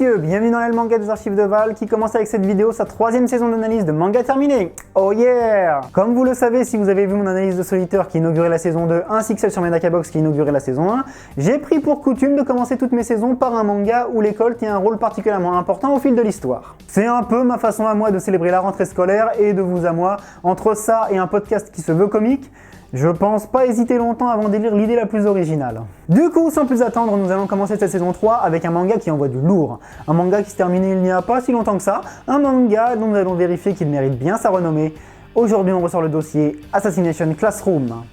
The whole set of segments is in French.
messieurs, bienvenue dans le manga des archives de Val qui commence avec cette vidéo sa troisième saison d'analyse de manga terminée. Oh yeah! Comme vous le savez, si vous avez vu mon analyse de Solitaire qui inaugurait la saison 2 ainsi que celle sur Medaka Box qui inaugurait la saison 1, j'ai pris pour coutume de commencer toutes mes saisons par un manga où l'école tient un rôle particulièrement important au fil de l'histoire. C'est un peu ma façon à moi de célébrer la rentrée scolaire et de vous à moi, entre ça et un podcast qui se veut comique, je pense pas hésiter longtemps avant d'élire l'idée la plus originale. Du coup, sans plus attendre, nous allons commencer cette saison 3 avec un manga qui envoie du lourd. Un manga qui se terminait il n'y a pas si longtemps que ça, un manga dont nous allons vérifier qu'il mérite bien sa renommée. Aujourd'hui, on ressort le dossier Assassination Classroom,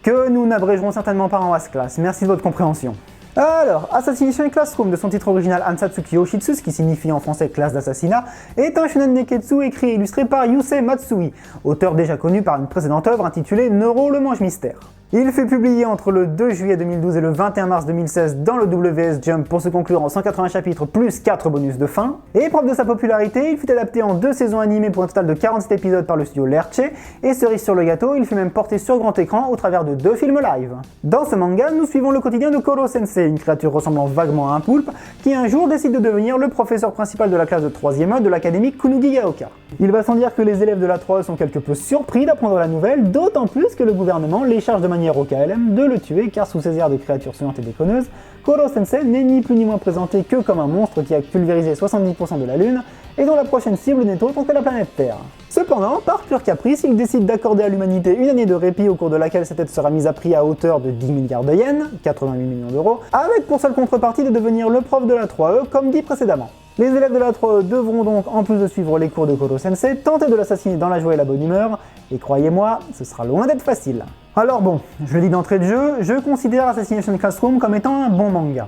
que nous n'abrégerons certainement pas en AS-Class. Merci de votre compréhension. Alors, Assassination Classroom, de son titre original Ansatsuki Yoshitsu, ce qui signifie en français classe d'assassinat, est un shonen neketsu écrit et illustré par Yusei Matsui, auteur déjà connu par une précédente œuvre intitulée Neuro le mange-mystère. Il fut publié entre le 2 juillet 2012 et le 21 mars 2016 dans le WS Jump pour se conclure en 180 chapitres plus 4 bonus de fin. Et preuve de sa popularité, il fut adapté en 2 saisons animées pour un total de 47 épisodes par le studio Lerche, et cerise sur le gâteau, il fut même porté sur grand écran au travers de 2 films live. Dans ce manga, nous suivons le quotidien de Koro Sensei, une créature ressemblant vaguement à un poulpe, qui un jour décide de devenir le professeur principal de la classe de 3e A de l'académie Kunugi Gaoka. Il va sans dire que les élèves de la 3E sont quelque peu surpris d'apprendre la nouvelle, d'autant plus que le gouvernement les charge de manière au KLM de le tuer car sous ses airs de créature suante et déconneuse, Koro Sensei n'est ni plus ni moins présenté que comme un monstre qui a pulvérisé 70% de la Lune et dont la prochaine cible n'est autre que la planète Terre. Cependant, par pur caprice, il décide d'accorder à l'humanité une année de répit au cours de laquelle sa tête sera mise à prix à hauteur de 10 milliards de yens, 88 millions d'euros, avec pour seule contrepartie de devenir le prof de la 3E comme dit précédemment. Les élèves de la 3E devront donc, en plus de suivre les cours de Koro Sensei, tenter de l'assassiner dans la joie et la bonne humeur, et croyez-moi, ce sera loin d'être facile. Alors bon, je le dis d'entrée de jeu, je considère Assassination Classroom comme étant un bon manga.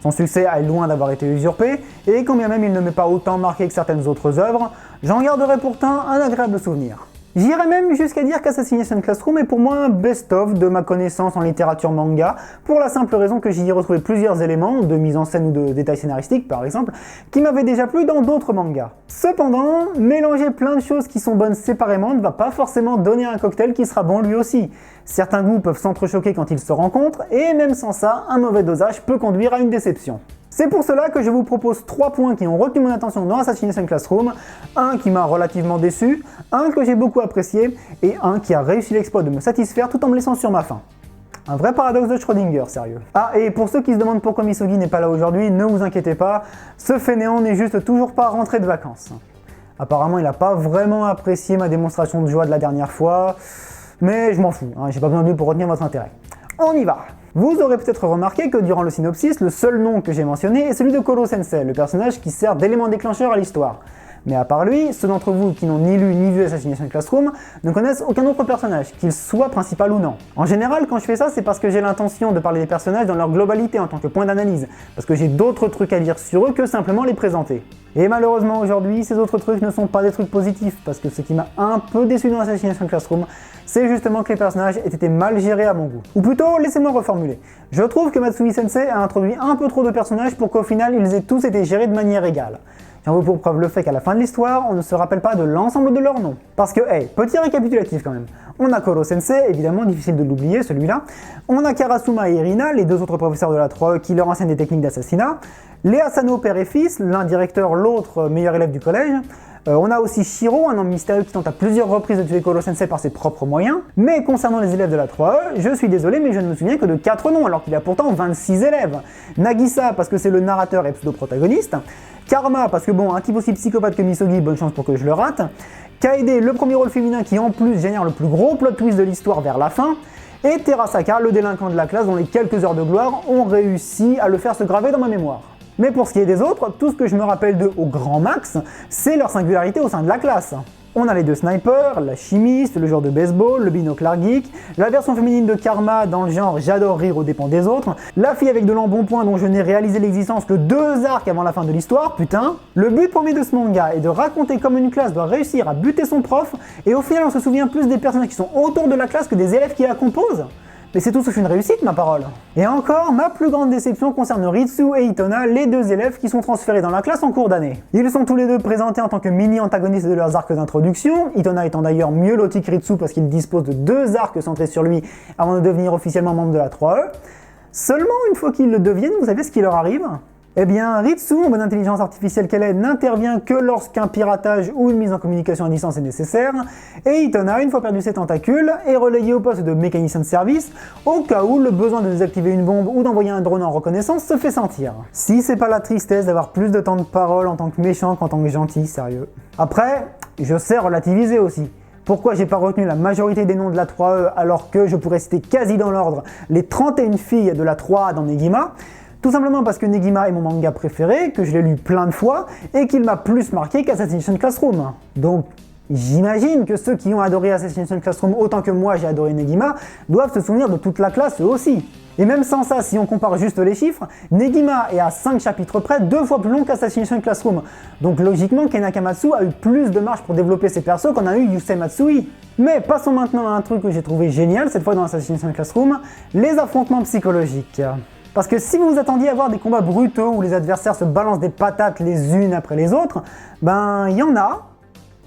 Son succès est loin d'avoir été usurpé, et quand bien même il ne m'est pas autant marqué que certaines autres œuvres, j'en garderai pourtant un agréable souvenir. J'irais même jusqu'à dire qu'Assassination Classroom est pour moi un best-of de ma connaissance en littérature manga, pour la simple raison que j'y ai retrouvé plusieurs éléments, de mise en scène ou de détails scénaristiques par exemple, qui m'avaient déjà plu dans d'autres mangas. Cependant, mélanger plein de choses qui sont bonnes séparément ne va pas forcément donner un cocktail qui sera bon lui aussi. Certains goûts peuvent s'entrechoquer quand ils se rencontrent, et même sans ça, un mauvais dosage peut conduire à une déception. C'est pour cela que je vous propose 3 points qui ont retenu mon attention dans Assassination Classroom, un qui m'a relativement déçu, un que j'ai beaucoup apprécié, et un qui a réussi l'exploit de me satisfaire tout en me laissant sur ma faim. Un vrai paradoxe de Schrödinger, sérieux. Ah, et pour ceux qui se demandent pourquoi Misogi n'est pas là aujourd'hui, ne vous inquiétez pas, ce fainéant n'est juste toujours pas rentré de vacances. Apparemment, il n'a pas vraiment apprécié ma démonstration de joie de la dernière fois, mais je m'en fous, hein, j'ai pas besoin de lui pour retenir votre intérêt. On y va! Vous aurez peut-être remarqué que durant le synopsis, le seul nom que j'ai mentionné est celui de Koro Sensei, le personnage qui sert d'élément déclencheur à l'histoire. Mais à part lui, ceux d'entre vous qui n'ont ni lu ni vu Assassination Classroom ne connaissent aucun autre personnage, qu'il soit principal ou non. En général, quand je fais ça, c'est parce que j'ai l'intention de parler des personnages dans leur globalité en tant que point d'analyse, parce que j'ai d'autres trucs à dire sur eux que simplement les présenter. Et malheureusement aujourd'hui, ces autres trucs ne sont pas des trucs positifs, parce que ce qui m'a un peu déçu dans Assassination Classroom, c'est justement que les personnages aient été mal gérés à mon goût. Ou plutôt, laissez-moi reformuler. Je trouve que Matsui Sensei a introduit un peu trop de personnages pour qu'au final, ils aient tous été gérés de manière égale. J'en veux pour preuve le fait qu'à la fin de l'histoire, on ne se rappelle pas de l'ensemble de leurs noms. Parce que, hey, petit récapitulatif quand même. On a Koro Sensei, évidemment difficile de l'oublier celui-là. On a Karasuma et Irina, les 2 autres professeurs de la 3E qui leur enseignent des techniques d'assassinat. Les Asano père et fils, l'un directeur, l'autre meilleur élève du collège. On a aussi Shiro, un homme mystérieux qui tente à plusieurs reprises de tuer Koro Sensei par ses propres moyens. Mais concernant les élèves de la 3E, je suis désolé mais je ne me souviens que de 4 noms alors qu'il y a pourtant 26 élèves. Nagisa parce que c'est le narrateur et pseudo-protagoniste. Karma parce que bon, un type aussi psychopathe que Misogi, bonne chance pour que je le rate. Kaede, le premier rôle féminin qui en plus génère le plus gros plot twist de l'histoire vers la fin. Et Terasaka, le délinquant de la classe dont les quelques heures de gloire ont réussi à le faire se graver dans ma mémoire. Mais pour ce qui est des autres, tout ce que je me rappelle d'eux au grand max, c'est leur singularité au sein de la classe. On a les 2 snipers, la chimiste, le joueur de baseball, le binoclard geek, la version féminine de Karma dans le genre j'adore rire aux dépens des autres, la fille avec de l'embonpoint dont je n'ai réalisé l'existence que 2 arcs avant la fin de l'histoire, putain. Le but premier de ce manga est de raconter comme une classe doit réussir à buter son prof, et au final on se souvient plus des personnages qui sont autour de la classe que des élèves qui la composent. Mais c'est tout sauf une réussite, ma parole. Et encore, ma plus grande déception concerne Ritsu et Itona, les 2 élèves qui sont transférés dans la classe en cours d'année. Ils sont tous les 2 présentés en tant que mini-antagonistes de leurs arcs d'introduction, Itona étant d'ailleurs mieux loti que Ritsu parce qu'il dispose de 2 arcs centrés sur lui avant de devenir officiellement membre de la 3E. Seulement, une fois qu'ils le deviennent, vous savez ce qui leur arrive? Eh bien, Ritsu, en bonne intelligence artificielle qu'elle est, n'intervient que lorsqu'un piratage ou une mise en communication à distance est nécessaire, et Itona, une fois perdu ses tentacules, est relayé au poste de mécanicien de service, au cas où le besoin de désactiver une bombe ou d'envoyer un drone en reconnaissance se fait sentir. Si c'est pas la tristesse d'avoir plus de temps de parole en tant que méchant qu'en tant que gentil, sérieux. Après, je sais relativiser aussi. Pourquoi j'ai pas retenu la majorité des noms de la 3E alors que je pourrais citer quasi dans l'ordre les 31 filles de la 3A dans Negima? Tout simplement parce que Negima est mon manga préféré, que je l'ai lu plein de fois, et qu'il m'a plus marqué qu'Assassination Classroom. Donc, j'imagine que ceux qui ont adoré Assassination Classroom autant que moi j'ai adoré Negima, doivent se souvenir de toute la classe eux aussi. Et même sans ça, si on compare juste les chiffres, Negima est à 5 chapitres près 2 fois plus long qu'Assassination Classroom. Donc logiquement, Ken Akamatsu a eu plus de marge pour développer ses persos qu'en a eu Yusei Matsui. Mais passons maintenant à un truc que j'ai trouvé génial cette fois dans Assassination Classroom, les affrontements psychologiques. Parce que si vous vous attendiez à voir des combats brutaux où les adversaires se balancent des patates les unes après les autres, ben il y en a,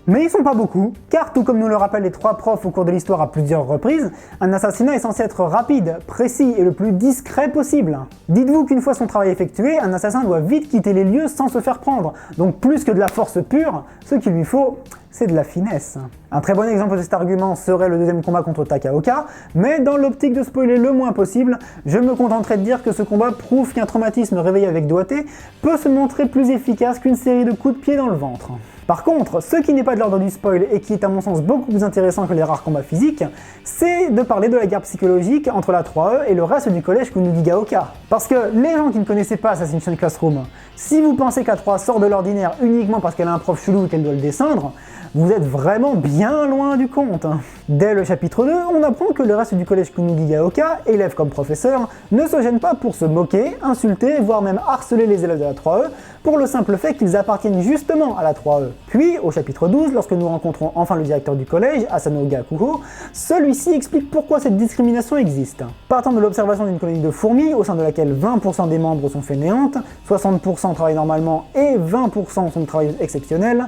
mais ils sont pas beaucoup, car tout comme nous le rappellent les 3 profs au cours de l'histoire à plusieurs reprises, un assassinat est censé être rapide, précis et le plus discret possible. Dites-vous qu'une fois son travail effectué, un assassin doit vite quitter les lieux sans se faire prendre, donc plus que de la force pure, ce qu'il lui faut, c'est de la finesse. Un très bon exemple de cet argument serait le deuxième combat contre Takaoka, mais dans l'optique de spoiler le moins possible, je me contenterai de dire que ce combat prouve qu'un traumatisme réveillé avec doigté peut se montrer plus efficace qu'une série de coups de pied dans le ventre. Par contre, ce qui n'est pas de l'ordre du spoil et qui est à mon sens beaucoup plus intéressant que les rares combats physiques, c'est de parler de la guerre psychologique entre la 3E et le reste du collège Kunugigaoka. Parce que les gens qui ne connaissaient pas Assassination Classroom, si vous pensez que la 3 sort de l'ordinaire uniquement parce qu'elle a un prof chelou et qu'elle doit le descendre, vous êtes vraiment bien loin du compte. Dès le chapitre 2, on apprend que le reste du collège Kunugigaoka, élèves comme professeurs, ne se gênent pas pour se moquer, insulter, voire même harceler les élèves de la 3E, pour le simple fait qu'ils appartiennent justement à la 3E. Puis, au chapitre 12, lorsque nous rencontrons enfin le directeur du collège, Asano Gakuho, celui-ci explique pourquoi cette discrimination existe. Partant de l'observation d'une colonie de fourmis, au sein de laquelle 20% des membres sont fainéantes, 60% travaillent normalement et 20% sont de travail exceptionnel,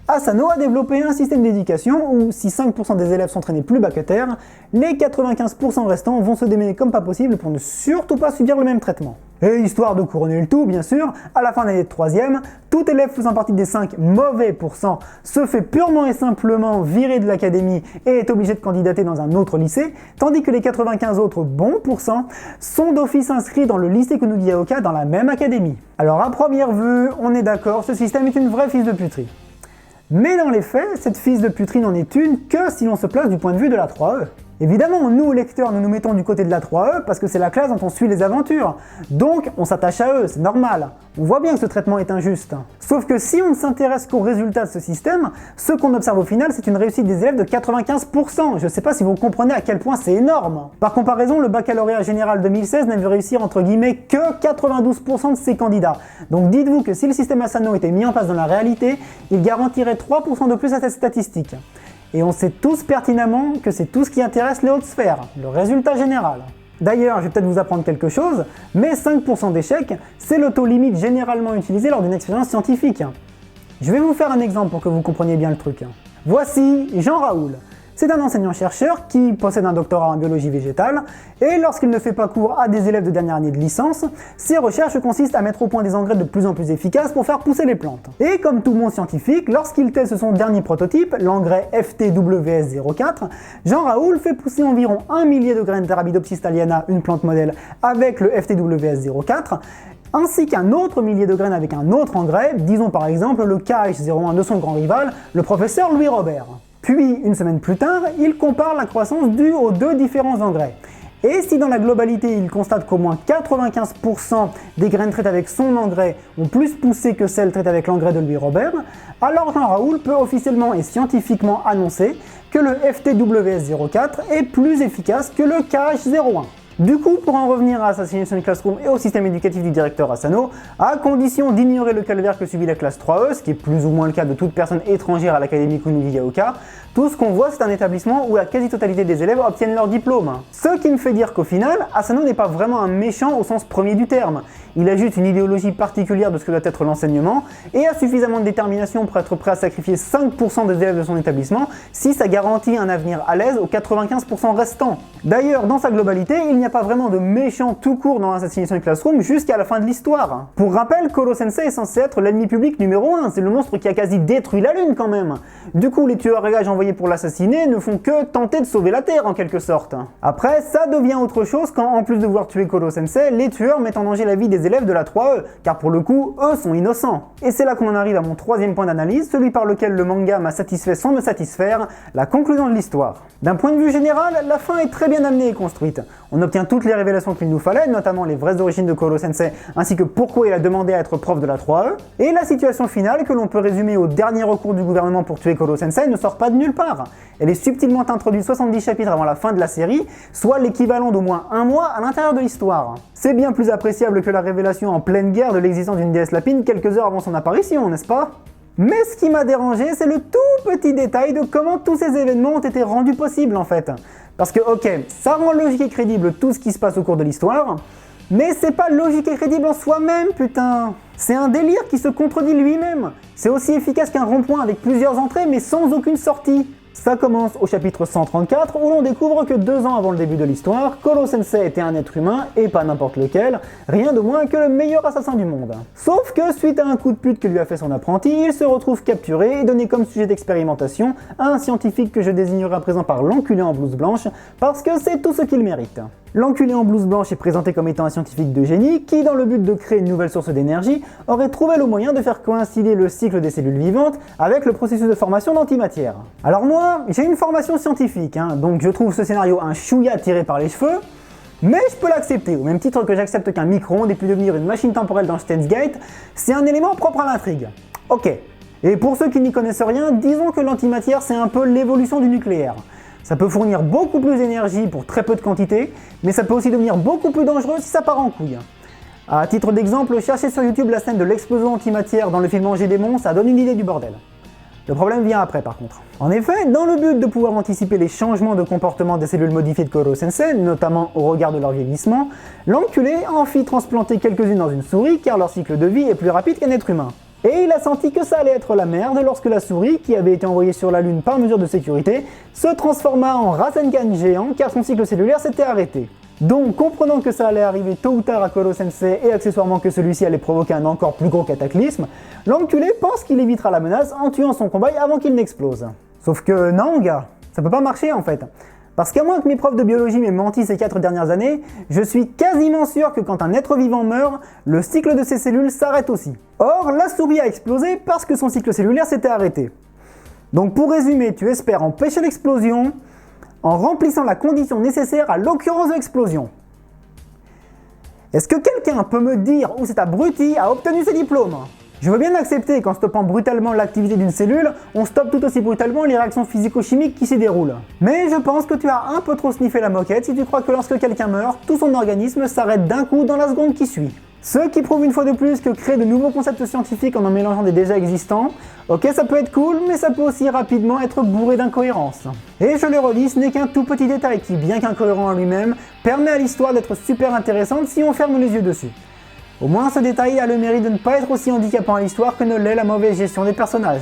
Asano a développé un système d'éducation où, si 5% des élèves s'entraînaient plus bas que terre, les 95% restants vont se démener comme pas possible pour ne surtout pas subir le même traitement. Et histoire de couronner le tout, bien sûr, à la fin de l'année de 3ème, tout élève faisant partie des 5 mauvais pourcents se fait purement et simplement virer de l'académie et est obligé de candidater dans un autre lycée, tandis que les 95 autres bons pourcents sont d'office inscrits dans le lycée Kunugigaoka dans la même académie. Alors à première vue, on est d'accord, ce système est une vraie fisse de puterie. Mais dans les faits, cette fisse de puterie n'en est une que si l'on se place du point de vue de la 3E. Évidemment, nous, lecteurs, nous nous mettons du côté de la 3E parce que c'est la classe dont on suit les aventures. Donc, on s'attache à eux, c'est normal. On voit bien que ce traitement est injuste. Sauf que si on ne s'intéresse qu'aux résultats de ce système, ce qu'on observe au final, c'est une réussite des élèves de 95%. Je sais pas si vous comprenez à quel point c'est énorme. Par comparaison, le baccalauréat général 2016 n'a vu réussir entre guillemets que 92% de ses candidats. Donc dites-vous que si le système Asano était mis en place dans la réalité, il garantirait 3% de plus à cette statistique. Et on sait tous pertinemment que c'est tout ce qui intéresse les hautes sphères, le résultat général. D'ailleurs, je vais peut-être vous apprendre quelque chose, mais 5% d'échecs, c'est le taux limite généralement utilisé lors d'une expérience scientifique. Je vais vous faire un exemple pour que vous compreniez bien le truc. Voici Jean Raoul. C'est un enseignant-chercheur qui possède un doctorat en biologie végétale, et lorsqu'il ne fait pas cours à des élèves de dernière année de licence, ses recherches consistent à mettre au point des engrais de plus en plus efficaces pour faire pousser les plantes. Et comme tout bon scientifique, lorsqu'il teste son dernier prototype, l'engrais FTWS04, Jean Raoul fait pousser environ 1 millier de graines d'Arabidopsis thaliana, une plante modèle, avec le FTWS04, ainsi qu'un autre millier de graines avec un autre engrais, disons par exemple le KH01 de son grand rival, le professeur Louis Robert. Puis, une semaine plus tard, il compare la croissance due aux deux différents engrais. Et si dans la globalité, il constate qu'au moins 95% des graines traitées avec son engrais ont plus poussé que celles traitées avec l'engrais de Louis Robert, alors Jean Raoul peut officiellement et scientifiquement annoncer que le FTWS04 est plus efficace que le KH01. Du coup, pour en revenir à Assassination Classroom et au système éducatif du directeur Asano, à condition d'ignorer le calvaire que subit la classe 3E, ce qui est plus ou moins le cas de toute personne étrangère à l'académie Kunugigaoka, tout ce qu'on voit c'est un établissement où la quasi-totalité des élèves obtiennent leur diplôme. Ce qui me fait dire qu'au final, Asano n'est pas vraiment un méchant au sens premier du terme. il a juste une idéologie particulière de ce que doit être l'enseignement et a suffisamment de détermination pour être prêt à sacrifier 5% des élèves de son établissement si ça garantit un avenir à l'aise aux 95% restants. D'ailleurs, dans sa globalité, il n'y a pas vraiment de méchant tout court dans Assassination Classroom jusqu'à la fin de l'histoire. Pour rappel, Koro Sensei est censé être l'ennemi public numéro 1, c'est le monstre qui a quasi détruit la Lune quand même. Du coup, les tueurs à gages envoyés pour l'assassiner ne font que tenter de sauver la Terre en quelque sorte. Après, ça devient autre chose quand, en plus de vouloir tuer Koro Sensei, les tueurs mettent en danger la vie des élèves de la 3E, car pour le coup, eux sont innocents. Et c'est là qu'on en arrive à mon troisième point d'analyse, celui par lequel le manga m'a satisfait sans me satisfaire, la conclusion de l'histoire. D'un point de vue général, la fin est très bien amenée et construite. On obtient toutes les révélations qu'il nous fallait, notamment les vraies origines de Koro Sensei, ainsi que pourquoi il a demandé à être prof de la 3E, et la situation finale, que l'on peut résumer au dernier recours du gouvernement pour tuer Koro Sensei, ne sort pas de nulle part. Elle est subtilement introduite 70 chapitres avant la fin de la série, soit l'équivalent d'au moins un mois à l'intérieur de l'histoire. C'est bien plus appréciable que la révélation en pleine guerre de l'existence d'une déesse lapine quelques heures avant son apparition, n'est-ce pas ? Mais ce qui m'a dérangé, c'est le tout petit détail de comment tous ces événements ont été rendus possibles en fait. Parce que ok, ça rend logique et crédible tout ce qui se passe au cours de l'histoire, mais c'est pas logique et crédible en soi-même, putain. C'est un délire qui se contredit lui-même. C'est aussi efficace qu'un rond-point avec plusieurs entrées mais sans aucune sortie. Ça commence au chapitre 134 où l'on découvre que 2 ans avant le début de l'histoire, Koro Sensei était un être humain, et pas n'importe lequel, rien de moins que le meilleur assassin du monde. Sauf que suite à un coup de pute que lui a fait son apprenti, il se retrouve capturé et donné comme sujet d'expérimentation à un scientifique que je désignerai à présent par l'enculé en blouse blanche, parce que c'est tout ce qu'il mérite. L'enculé en blouse blanche est présenté comme étant un scientifique de génie qui, dans le but de créer une nouvelle source d'énergie, aurait trouvé le moyen de faire coïncider le cycle des cellules vivantes avec le processus de formation d'antimatière. Alors moi, j'ai une formation scientifique, donc je trouve ce scénario un chouïa tiré par les cheveux, mais je peux l'accepter, au même titre que j'accepte qu'un micro-ondes ait pu devenir une machine temporelle dans Steins Gate, c'est un élément propre à l'intrigue. Ok. Et pour ceux qui n'y connaissent rien, disons que l'antimatière c'est un peu l'évolution du nucléaire. Ça peut fournir beaucoup plus d'énergie pour très peu de quantité, mais ça peut aussi devenir beaucoup plus dangereux si ça part en couille. À titre d'exemple, cherchez sur YouTube la scène de l'explosion antimatière dans le film Angers Démon, ça donne une idée du bordel. Le problème vient après par contre. En effet, dans le but de pouvoir anticiper les changements de comportement des cellules modifiées de Koro Sensei, notamment au regard de leur vieillissement, l'enculé en fit transplanter quelques-unes dans une souris car leur cycle de vie est plus rapide qu'un être humain. Et il a senti que ça allait être la merde lorsque la souris, qui avait été envoyée sur la Lune par mesure de sécurité, se transforma en Rasengan géant car son cycle cellulaire s'était arrêté. Donc, comprenant que ça allait arriver tôt ou tard à Koro Sensei et accessoirement que celui-ci allait provoquer un encore plus gros cataclysme, l'enculé pense qu'il évitera la menace en tuant son cobaye avant qu'il n'explose. Sauf que non gars, ça peut pas marcher en fait. Parce qu'à moins que mes profs de biologie m'aient menti ces 4 dernières années, je suis quasiment sûr que quand un être vivant meurt, le cycle de ses cellules s'arrête aussi. Or, la souris a explosé parce que son cycle cellulaire s'était arrêté. Donc pour résumer, tu espères empêcher l'explosion en remplissant la condition nécessaire à l'occurrence de l'explosion. Est-ce que quelqu'un peut me dire où cet abruti a obtenu ses diplômes ? Je veux bien accepter qu'en stoppant brutalement l'activité d'une cellule, on stoppe tout aussi brutalement les réactions physico-chimiques qui s'y déroulent. Mais je pense que tu as un peu trop sniffé la moquette si tu crois que lorsque quelqu'un meurt, tout son organisme s'arrête d'un coup dans la seconde qui suit. Ce qui prouve une fois de plus que créer de nouveaux concepts scientifiques en mélangeant des déjà existants, ok ça peut être cool, mais ça peut aussi rapidement être bourré d'incohérences. Et je le redis, ce n'est qu'un tout petit détail qui, bien qu'incohérent en lui-même, permet à l'histoire d'être super intéressante si on ferme les yeux dessus. Au moins ce détail a le mérite de ne pas être aussi handicapant à l'histoire que ne l'est la mauvaise gestion des personnages.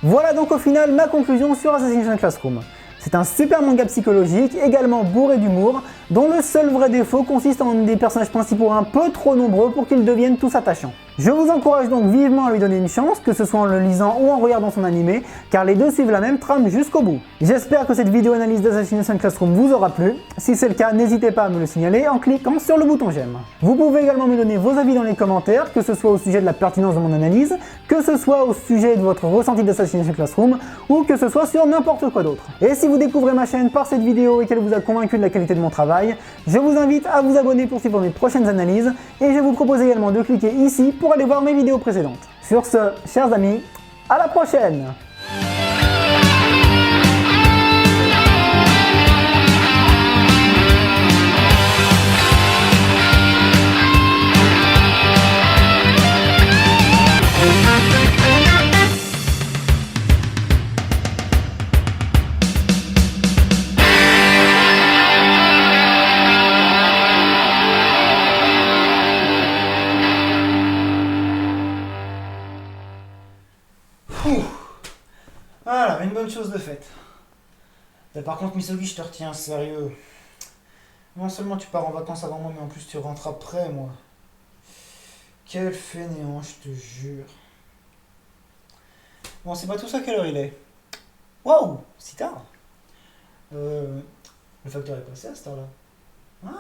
Voilà donc au final ma conclusion sur Assassination Classroom. C'est un super manga psychologique, également bourré d'humour, dont le seul vrai défaut consiste en des personnages principaux un peu trop nombreux pour qu'ils deviennent tous attachants. Je vous encourage donc vivement à lui donner une chance, que ce soit en le lisant ou en regardant son animé, car les deux suivent la même trame jusqu'au bout. J'espère que cette vidéo analyse d'Assassination Classroom vous aura plu. Si c'est le cas, n'hésitez pas à me le signaler en cliquant sur le bouton j'aime. Vous pouvez également me donner vos avis dans les commentaires, que ce soit au sujet de la pertinence de mon analyse, que ce soit au sujet de votre ressenti d'Assassination Classroom, ou que ce soit sur n'importe quoi d'autre. Et si vous découvrez ma chaîne par cette vidéo et qu'elle vous a convaincu de la qualité de mon travail, je vous invite à vous abonner pour suivre mes prochaines analyses, et je vous propose également de cliquer ici pour aller voir mes vidéos précédentes. Sur ce, chers amis, à la prochaine! Ouh. Voilà, une bonne chose de faite. Là, par contre, Misogi, je te retiens, sérieux. Non seulement tu pars en vacances avant moi, mais en plus tu rentres après moi. Quel fainéant, je te jure. Bon, c'est pas tout ça, quelle heure il est? Waouh, si tard. Le facteur est passé à cette heure-là. Ah.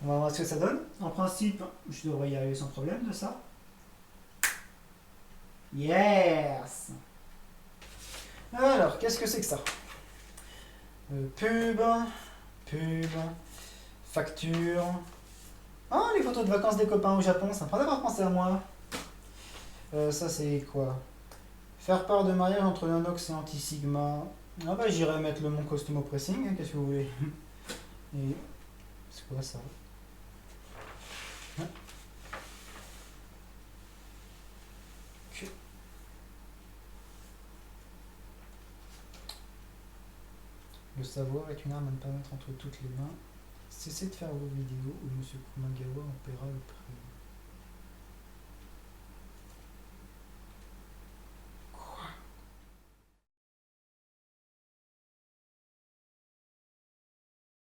On va voir ce que ça donne. En principe, je devrais y arriver sans problème de ça. Yes. Alors, qu'est-ce que c'est que ça? Pub, pub, facture. Ah, les photos de vacances des copains au Japon, sympa d'avoir pensé à moi. Ça c'est quoi? Faire part de mariage entre Nonox et Anti-Sigma. Ah bah j'irai mettre le mon costume au pressing, hein, qu'est-ce que vous voulez? Et c'est quoi ça? Hein. Que- Le savoir est une arme à ne pas mettre entre toutes les mains. Cessez de faire vos vidéos ou Monsieur Kumagawa en paiera le prix.